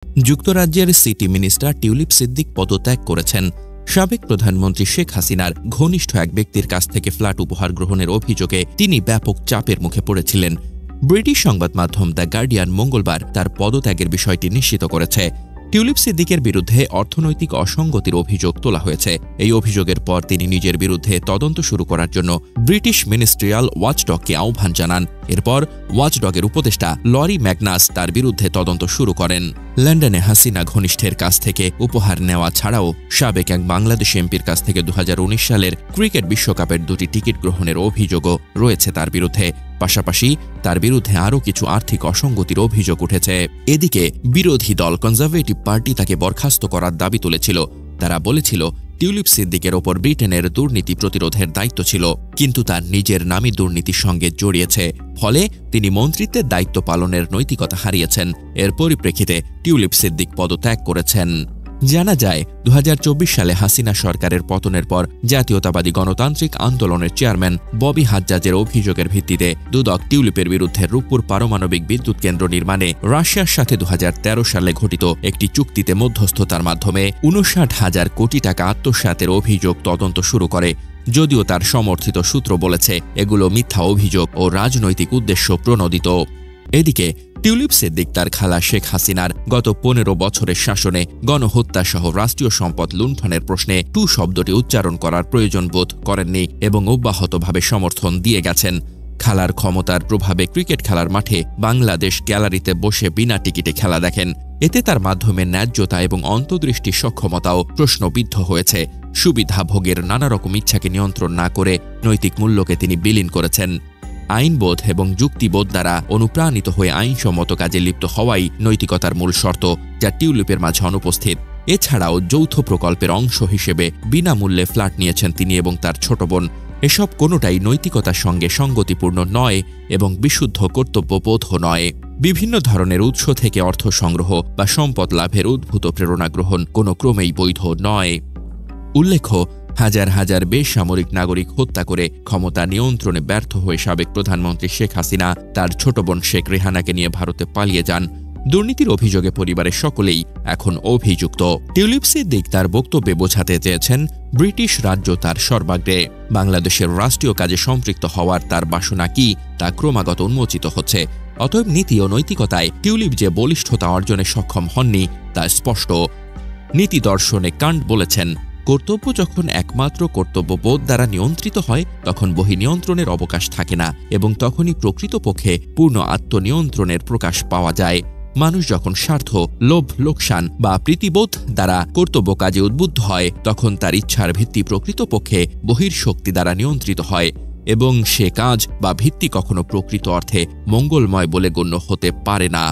যুক্তরাজ্যের city minister tulip Siddique পদত্যাগ করেছেন। সাবেক প্রধানমন্ত্রী শেখ হাসিনার ঘনিষ্ঠ এক ব্যক্তির কাছ থেকে ফ্ল্যাট উপহার গ্রহণের অভিযোগে তিনি ব্যাপক চাপের মুখে পড়েছিলেন। ব্রিটিশ সংবাদ মাধ্যম দ্য গার্ডিয়ান মঙ্গলবার তার পদত্যাগের বিষয়টি নিশ্চিত করেছে। টিউলিপ সিদ্দিকের বিরুদ্ধে অর্থনৈতিক অসঙ্গতির অভিযোগ তোলা হয়েছে। এই অভিযোগের পর তিনি নিজের বিরুদ্ধে তদন্ত শুরু করার জন্য ব্রিটিশ মিনিস্ট্রিয়াল ওয়াচডগকে আহ্বান জানান। এরপর ওয়াচডগের উপদেষ্টা লরি ম্যাগনাস তার বিরুদ্ধে তদন্ত শুরু করেন। লন্ডনে হাসিনা ঘনিষ্ঠের কাছ থেকে উপহার নেওয়া ছাড়াও সাবেক এক বাংলাদেশ এমপির কাছ থেকে 2019 সালের ক্রিকেট বিশ্বকাপের 2টি টিকিট গ্রহণের অভিযোগও রয়েছে তার বিরুদ্ধে। পাশাপাশি তার বিরুদ্ধে আরও কিছু আর্থিক অসঙ্গতির অভিযোগ উঠেছে। এদিকে বিরোধী দল কনজারভেটিভ পার্টি তাকে বরখাস্ত করার দাবি তুলেছিল। তারা বলেছিল টিউলিপ সিদ্দিকের ওপর ব্রিটেনের দুর্নীতি প্রতিরোধের দায়িত্ব ছিল, কিন্তু তার নিজের নামী দুর্নীতির সঙ্গে জড়িয়েছে। ফলে তিনি মন্ত্রিত্বের দায়িত্ব পালনের নৈতিকতা হারিয়েছেন। এর পরিপ্রেক্ষিতে টিউলিপ সিদ্দিক পদত্যাগ করেছেন। জানা যায় 2024 সালে হাসিনা সরকারের পতনের পর জাতীয়তাবাদী গণতান্ত্রিক আন্দোলনের চেয়ারম্যান ববি হাজ্জাজের অভিযোগের ভিত্তিতে দুদক টিউলিপের বিরুদ্ধে রূপপুর পারমাণবিক বিদ্যুৎ কেন্দ্র নির্মাণে রাশিয়ার সাথে 2013 সালে ঘটিত একটি চুক্তিতে মধ্যস্থতার মাধ্যমে 59,000 কোটি টাকা আত্মসাতের অভিযোগ তদন্ত শুরু করে। যদিও তার সমর্থিত সূত্র বলেছে এগুলো মিথ্যা অভিযোগ ও রাজনৈতিক উদ্দেশ্য প্রণোদিত। এদিকে টিউলিপ সিদ্দিক তার খালা শেখ হাসিনার গত 15 বছরের শাসনে গণহত্যাসহ রাষ্ট্রীয় সম্পদ লুণ্ঠনের প্রশ্নে টু শব্দটি উচ্চারণ করার প্রয়োজন বোধ করেননি এবং অব্যাহতভাবে সমর্থন দিয়ে গেছেন। খালার ক্ষমতার প্রভাবে ক্রিকেট খেলার মাঠে বাংলাদেশ গ্যালারিতে বসে বিনা টিকিটে খেলা দেখেন। এতে তার মাধ্যমে ন্যায্যতা এবং অন্তর্দৃষ্টি সক্ষমতাও প্রশ্নবিদ্ধ হয়েছে। সুবিধা ভোগের নানা রকম ইচ্ছাকে নিয়ন্ত্রণ না করে নৈতিক মূল্যকে তিনি বিলীন করেছেন। আইনবোধ এবং যুক্তিবোধ দ্বারা অনুপ্রাণিত হয়ে আইনসম্মত কাজে লিপ্ত হওয়াই নৈতিকতার মূল শর্ত, যা টিউলিপের মাঝে অনুপস্থিত। এছাড়াও যৌথ প্রকল্পের অংশ হিসেবে বিনামূল্যে ফ্ল্যাট নিয়েছেন তিনি এবং তার ছোট বোন। এসব কোনোটাই নৈতিকতার সঙ্গে সঙ্গতিপূর্ণ নয় এবং বিশুদ্ধ কর্তব্যবোধও নয়। বিভিন্ন ধরনের উৎস থেকে অর্থ সংগ্রহ বা সম্পদ লাভের উদ্ভূত প্রেরণা গ্রহণ কোনো ক্রমেই বৈধ নয়। উল্লেখ্য, হাজার হাজার বেসামরিক নাগরিক হত্যা করে ক্ষমতা নিয়ন্ত্রণে ব্যর্থ হয়ে সাবেক প্রধানমন্ত্রী শেখ হাসিনা তার ছোট বোন শেখ রেহানাকে নিয়ে ভারতে পালিয়ে যান। দুর্নীতির অভিযোগে পরিবারের সকলেই এখন অভিযুক্ত। টিউলিপ সিদ্দিক তার বক্তব্যে বোঝাতে চেয়েছেন ব্রিটিশ রাজ্য তার সর্বাগ্রে। বাংলাদেশের রাষ্ট্রীয় কাজে সম্পৃক্ত হওয়ার তার বাসনা কি তা ক্রমাগত উন্মোচিত হচ্ছে। অতএব নীতি ও নৈতিকতায় টিউলিপ যে বলিষ্ঠতা অর্জনে সক্ষম হননি তা স্পষ্ট। নীতি দর্শনে কান্ট বলেছেন, কর্তব্য যখন একমাত্র কর্তব্যবোধ দ্বারা নিয়ন্ত্রিত হয় তখন বহিনিয়ন্ত্রণের অবকাশ থাকে না এবং তখনই প্রকৃতপক্ষে পূর্ণ আত্মনিয়ন্ত্রণের প্রকাশ পাওয়া যায়। মানুষ যখন স্বার্থ, লোভ, লোকসান বা প্রীতিবোধ দ্বারা কর্তব্য কাজে উদ্বুদ্ধ হয় তখন তার ইচ্ছার ভিত্তি প্রকৃতপক্ষে বহির্শক্তি দ্বারা নিয়ন্ত্রিত হয় এবং সে কাজ বা ভিত্তি কখনো প্রকৃত অর্থে মঙ্গলময় বলে গণ্য হতে পারে না।